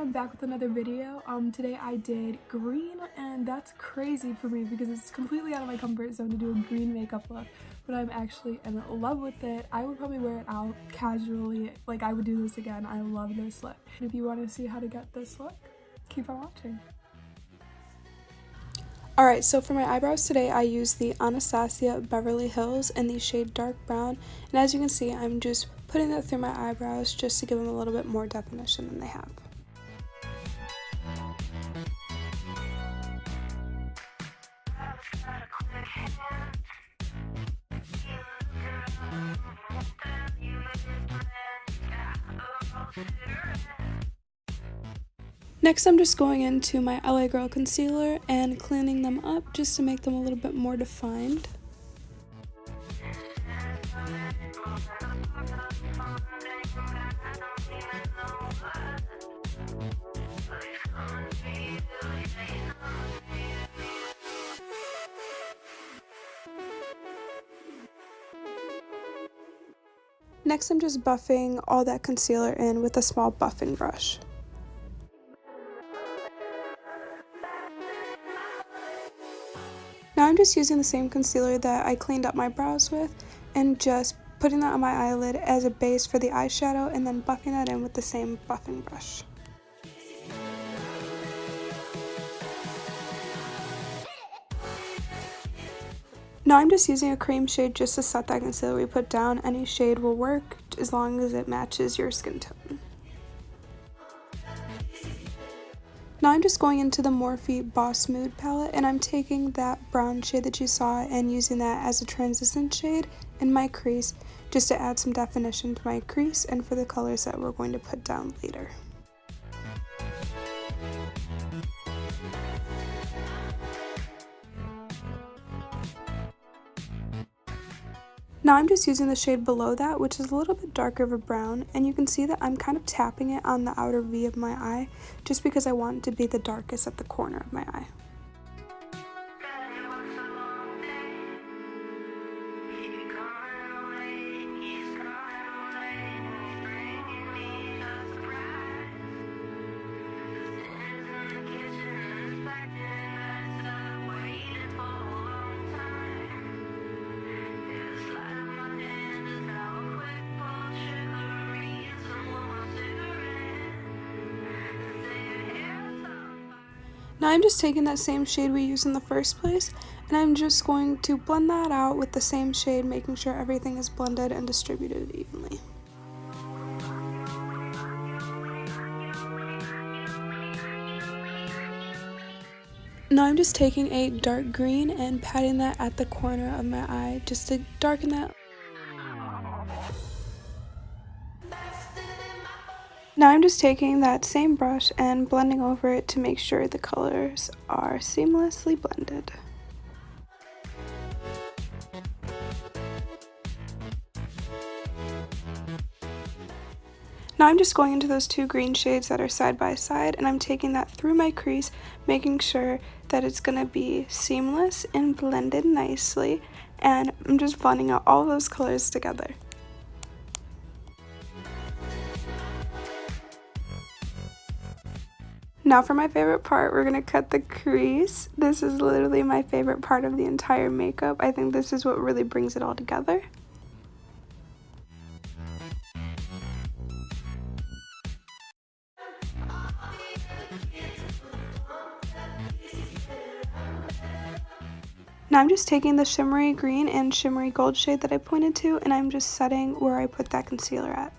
I'm back with another video. Today I did green, and that's crazy for me because it's completely out of my comfort zone to do a green makeup look, but I'm actually in love with it. I would probably wear it out casually, like I would do this again. I love this look. If you want to see how to get this look, keep on watching. Alright, so for my eyebrows today I used the Anastasia Beverly Hills in the shade dark brown, and as you can see I'm just putting that through my eyebrows just to give them a little bit more definition than they have. Next, I'm just going into my LA Girl concealer and cleaning them up just to make them a little bit more defined. Next, I'm just buffing all that concealer in with a small buffing brush. Now I'm just using the same concealer that I cleaned up my brows with and just putting that on my eyelid as a base for the eyeshadow and then buffing that in with the same buffing brush. Now I'm just using a cream shade just to set that concealer we put down. Any shade will work as long as it matches your skin tone. Now I'm just going into the Morphe Boss Mood palette, and I'm taking that brown shade that you saw and using that as a transition shade in my crease just to add some definition to my crease and for the colors that we're going to put down later. Now I'm just using the shade below that, which is a little bit darker of a brown, and you can see that I'm kind of tapping it on the outer V of my eye just because I want it to be the darkest at the corner of my eye. Now I'm just taking that same shade we used in the first place, and I'm just going to blend that out with the same shade, making sure everything is blended and distributed evenly. Now I'm just taking a dark green and patting that at the corner of my eye just to darken that. Now I'm just taking that same brush and blending over it to make sure the colors are seamlessly blended. Now I'm just going into those two green shades that are side by side, and I'm taking that through my crease, making sure that it's going to be seamless and blended nicely, and I'm just blending out all those colors together. Now for my favorite part, we're going to cut the crease. This is literally my favorite part of the entire makeup. I think this is what really brings it all together. Now I'm just taking the shimmery green and shimmery gold shade that I pointed to, and I'm just setting where I put that concealer at.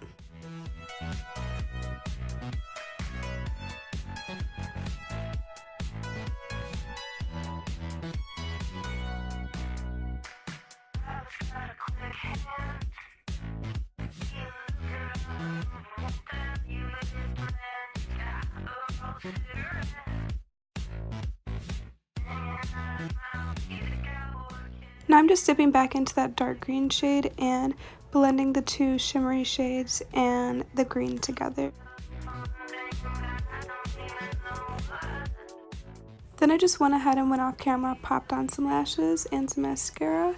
Now I'm just dipping back into that dark green shade and blending the two shimmery shades and the green together. Then I just went ahead and went off camera, popped on some lashes and some mascara,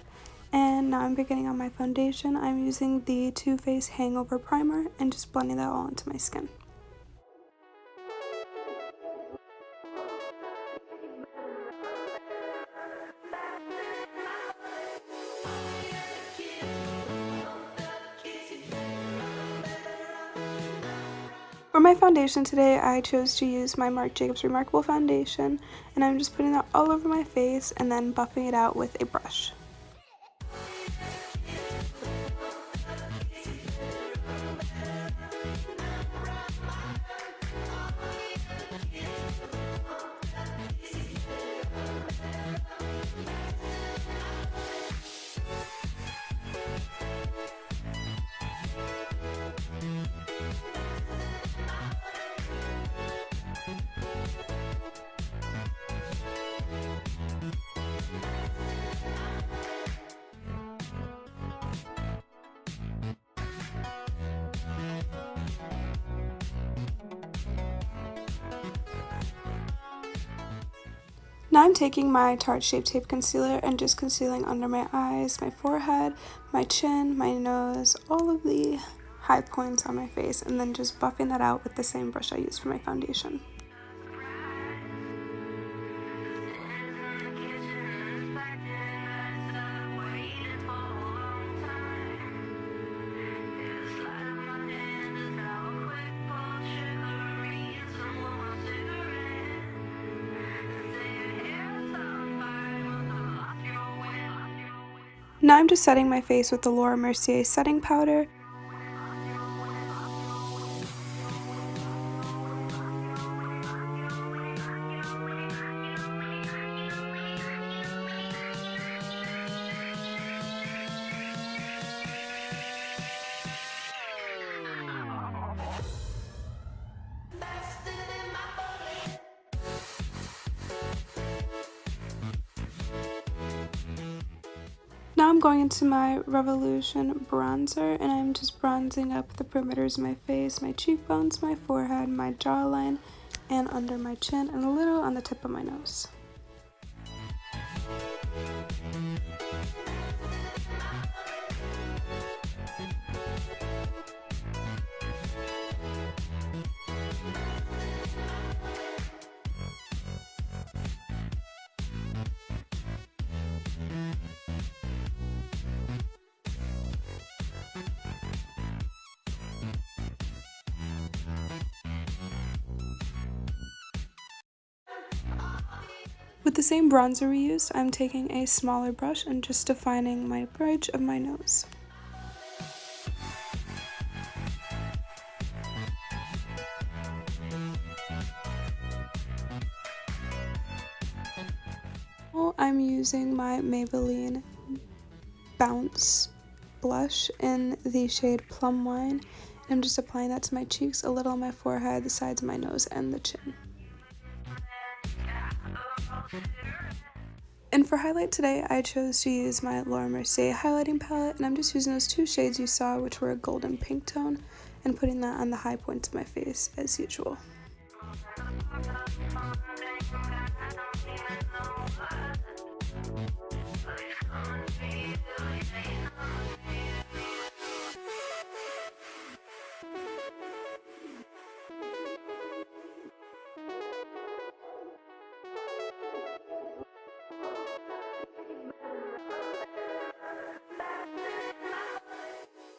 and now I'm beginning on my foundation. I'm using the Too Faced Hangover Primer and just blending that all into my skin. For my foundation today, I chose to use my Marc Jacobs Remarkable Foundation, and I'm just putting that all over my face and then buffing it out with a brush. Now I'm taking my Tarte Shape Tape Concealer and just concealing under my eyes, my forehead, my chin, my nose, all of the high points on my face, and then just buffing that out with the same brush I used for my foundation. Now I'm just setting my face with the Laura Mercier setting powder. Now I'm going into my Revolution bronzer, and I'm just bronzing up the perimeters of my face, my cheekbones, my forehead, my jawline, and under my chin, and a little on the tip of my nose. With the same bronzer we used, I'm taking a smaller brush and just defining my bridge of my nose. I'm using my Maybelline Bounce blush in the shade Plum Wine. I'm just applying that to my cheeks, a little on my forehead, the sides of my nose, and the chin. And for highlight today, I chose to use my Laura Mercier highlighting palette, and I'm just using those two shades you saw, which were a golden pink tone, and putting that on the high points of my face as usual.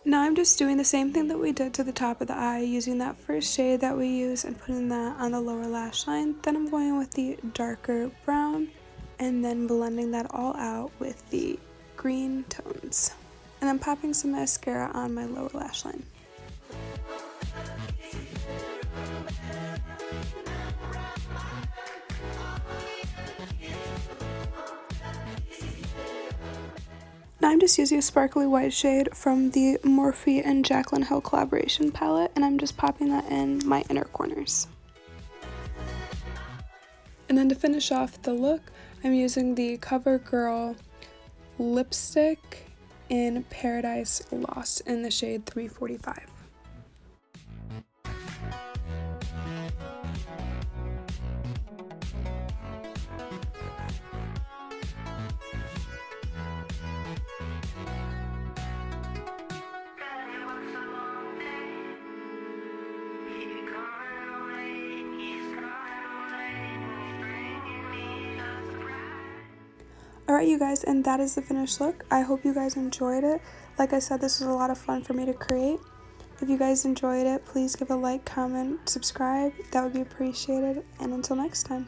Now I'm just doing the same thing that we did to the top of the eye, using that first shade that we used and putting that on the lower lash line. Then I'm going with the darker brown and then blending that all out with the green tones. And I'm popping some mascara on my lower lash line. Now I'm just using a sparkly white shade from the Morphe and Jaclyn Hill collaboration palette, and I'm just popping that in my inner corners. And then to finish off the look, I'm using the CoverGirl lipstick in Paradise Lost in the shade 345. Alright you guys, and that is the finished look. I hope you guys enjoyed it. Like I said, this was a lot of fun for me to create. If you guys enjoyed it, please give a like, comment, subscribe. That would be appreciated. And until next time.